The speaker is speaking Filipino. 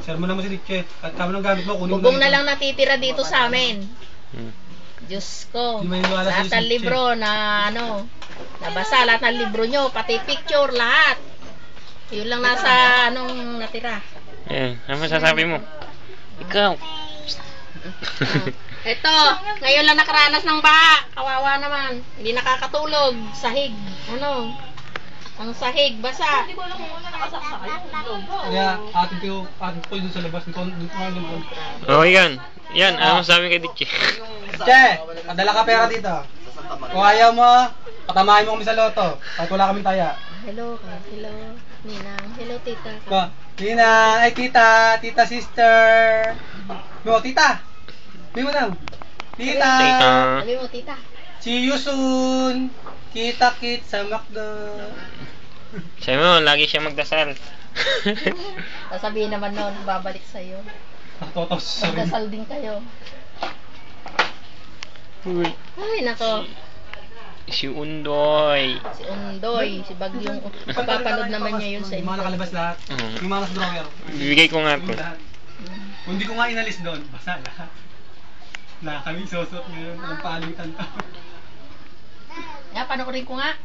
Sermon naman si Diche. At kamo ng gamit mo, kunin mo Bubong na lang natitira dito sa amin. Diyos ko. Di maniwala Lahat si ng Diche. libro na nabasa, lahat ng libro nyo, pati picture, lahat. Yun lang nasa natira. Ano masasabi mo? Ikaw. Ito, ngayon lang nakaranas ng baha. Kawawa naman. Hindi nakakatulog. Sahig. Ang sahig, basa. Kaya atin ko dun sa labas. Dun. Okay yan. Yan, ano masasabi kay Diche? Che, padala ka pera dito. Kung ayaw mo, patamahin mo kami sa loto. Kahit wala kaming taya. Hello, Ninang. Hello, tita. Ninang, ay tita sister. No, tita. Sabi mo daw. Tita. Sabi mo, tita. See you soon. Kita-kit sa McDo. Sabi mo, lagi siya magdasal. Sasabihin naman noon, babalik sa'yo. Totos. Magdasal din kayo. Uy. Ay, nako. Si Undoy. Si Undoy, si Bagyong. Papanood naman niya yun sa Yung mga nakalabas lahat. Yung mga nasa drawer. Bibigay ko nga to. Kung hindi ko nga inalis doon, basa lahat. Na kami susot ngayon. Ang palitan to. Panoorin ko nga.